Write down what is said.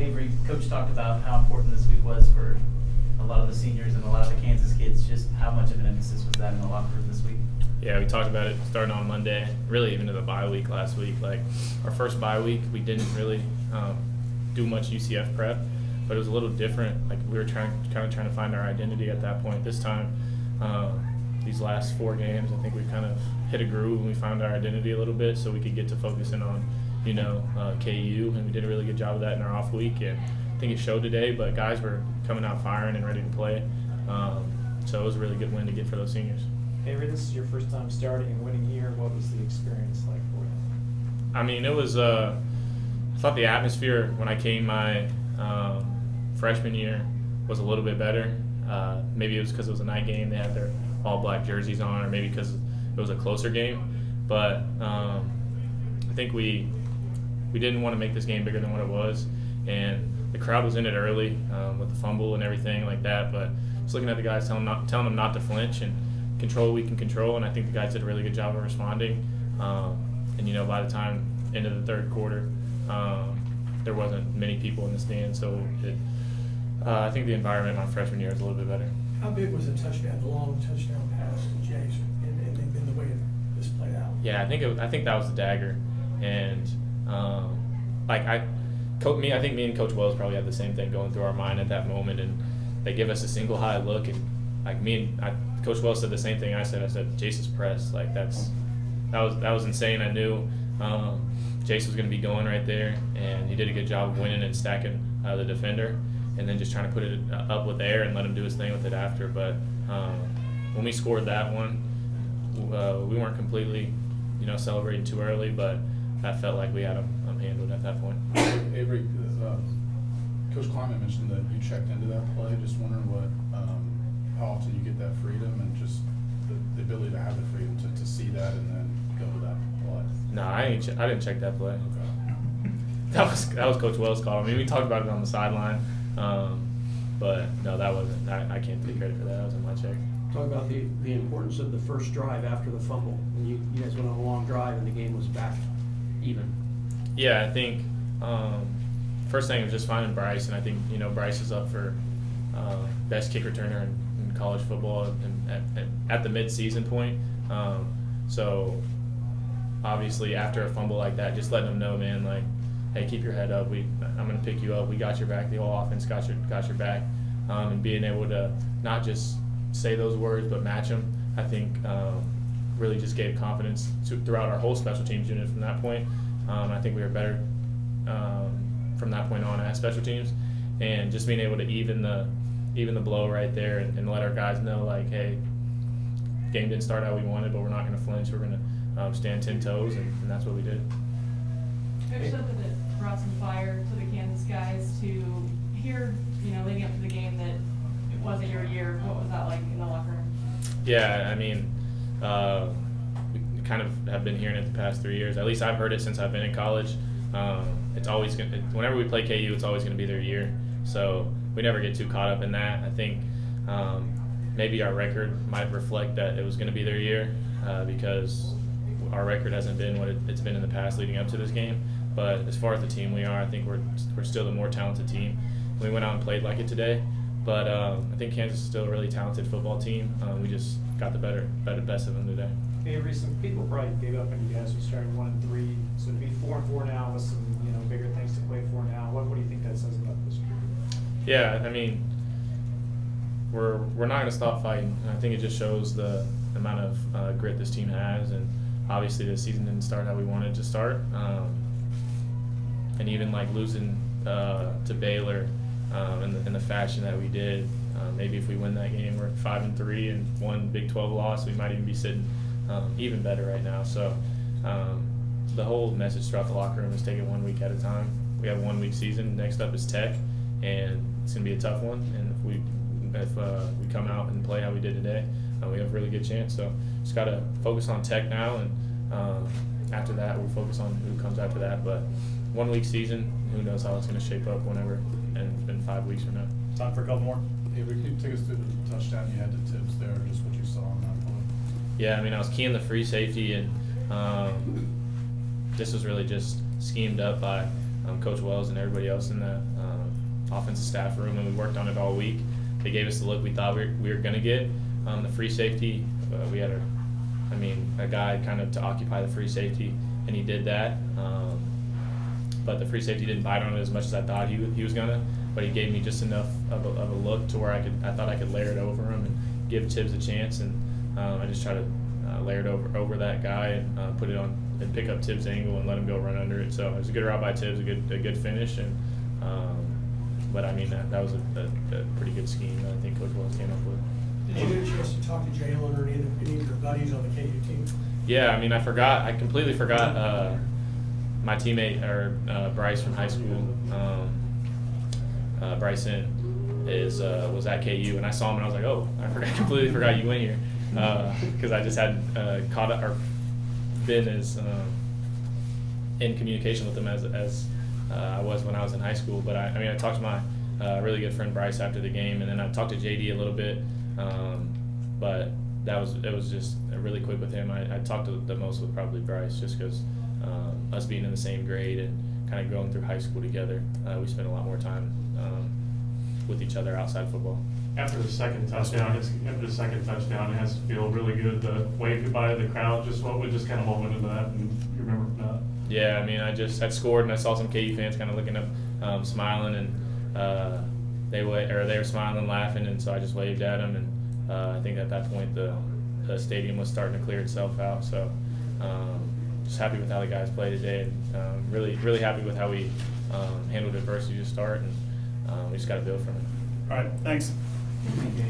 Avery, Coach talked about how important this week was for a lot of the seniors and a lot of the Kansas kids. Just how much of an emphasis was that in the locker room this week? Yeah, we talked about it starting on Monday, really even to the bye week last week. Like, our first bye week, we didn't really do much UCF prep, but it was a little different. Like, we were trying to find our identity at that point. This time, these last 4 games, I think we kind of hit a groove and we found our identity a little bit, so we could get to focusing on, KU, and we did a really good job of that in our off week. And I think it showed today, but guys were coming out firing and ready to play. So it was a really good win to get for those seniors. Avery, this is your first time starting and winning here. What was the experience like for you? I mean, it was I thought the atmosphere when I came my freshman year was a little bit better. Maybe it was because it was a night game. They had their all-black jerseys on, or maybe because it was a closer game. But I think we didn't want to make this game bigger than what it was. And the crowd was in it early with the fumble and everything like that. But just looking at the guys, telling them not to flinch and control what we can control. And I think the guys did a really good job of responding. And, by the time into the third quarter, there wasn't many people in the stand. So I think the environment my freshman year was a little bit better. How big was the long touchdown pass to Jace in the way this played out? Yeah, I think that was the dagger. And I think me and Coach Wells probably had the same thing going through our mind at that moment, and they give us a single high look, and Coach Wells said the same thing I said. I said, Jace is pressed. Like, that was insane. I knew Jace was going to be going right there, and he did a good job of winning and stacking the defender, and then just trying to put it up with air and let him do his thing with it after. But when we scored that one, we weren't completely, celebrating too early, but I felt like we had them handled at that point. Avery, Coach Kleiman mentioned that you checked into that play. Just wondering how often you get that freedom and just the ability to have the freedom to see that and then go to that play. No, I didn't check that play. Okay. That was Coach Wells' call. I mean, we talked about it on the sideline, but no, that wasn't. I can't take credit for that. That wasn't my check. Talk about the importance of the first drive after the fumble. And you guys went on a long drive and the game was back even. Yeah, I think first thing was just finding Bryce, and I think Bryce is up for best kick returner in college football and at the mid-season point. So obviously after a fumble like that, just letting them know, man, like, hey, keep your head up. I'm going to pick you up. We got your back. The whole offense got your back. And being able to not just say those words but match them, I think really just gave confidence throughout our whole special teams unit from that point. I think we were better from that point on as special teams, and just being able to even the blow right there and let our guys know, like, hey, game didn't start how we wanted, but we're not going to flinch. We're going to stand 10 toes, and that's what we did. Coach said that it brought some fire to the Kansas guys to hear, leading up to the game that it wasn't your year. What was that like in the locker room? Yeah, I mean, we kind of have been hearing it the past 3 years. At least I've heard it since I've been in college. It's always whenever we play KU, it's always going to be their year. So we never get too caught up in that. I think maybe our record might reflect that it was going to be their year because our record hasn't been what it's been in the past leading up to this game. But as far as the team we are, I think we're still the more talented team. We went out and played like it today. But I think Kansas is still a really talented football team. We just got the best of them today. Avery, some people probably gave up on you guys who started 1-3, so to be 4-4 now with some bigger things to play for now. What do you think that says about this group? Yeah, I mean, we're not going to stop fighting. I think it just shows the amount of grit this team has, and obviously the season didn't start how we wanted it to start, and even like losing to Baylor in the fashion that we did. Maybe if we win that game, we're 5-3 and one Big 12 loss, we might even be sitting even better right now. So the whole message throughout the locker room is take it 1 week at a time. We have a 1 week season. Next up is Tech, and it's going to be a tough one. And if we come out and play how we did today, we have a really good chance. So just got to focus on Tech now, and after that we'll focus on who comes after that. But 1 week season, who knows how it's going to shape up whenever, and it's been 5 weeks from now. Time for a couple more. Avery, can you take us through the touchdown you had to Tibbs there, just what you saw on that play? Yeah, I mean, I was keying the free safety, and this was really just schemed up by Coach Wells and everybody else in the offensive staff room, and we worked on it all week. They gave us the look we thought we were going to get. The free safety, we had a guy kind of to occupy the free safety, and he did that. But the free safety didn't bite on it as much as I thought he was gonna. But he gave me just enough of a look to where I thought I could layer it over him and give Tibbs a chance, and I just tried to layer it over that guy and put it on and pick up Tibbs' angle and let him go run under it. So it was a good route by Tibbs, a good finish, and but I mean that was a pretty good scheme that I think Coach Wells came up with. Did you get a chance to talk to Jalen or any of your buddies on the KU team? Yeah, I mean I completely forgot my teammate or Bryce from high school. Bryson was at KU, and I saw him and I was like, oh, I completely forgot you went here, because I just had caught up or been as in communication with him as I was when I was in high school. But I talked to my really good friend Bryce after the game, and then I talked to JD a little bit, but it was just really quick with him. I talked to the most with probably Bryce, just because us being in the same grade and kind of going through high school together, we spent a lot more time with each other outside football. After the second touchdown, it has to feel really good to wave goodbye to the crowd. What was just kind of moment of that, and you remember that? Yeah, I mean, I'd scored, and I saw some KU fans kind of looking up, smiling, and they were smiling and laughing, and so I just waved at them, and I think at that point the stadium was starting to clear itself out. So just happy with how the guys played today, and really happy with how we handled adversity to start, and we just got to build from it. All right, thanks. Thank you.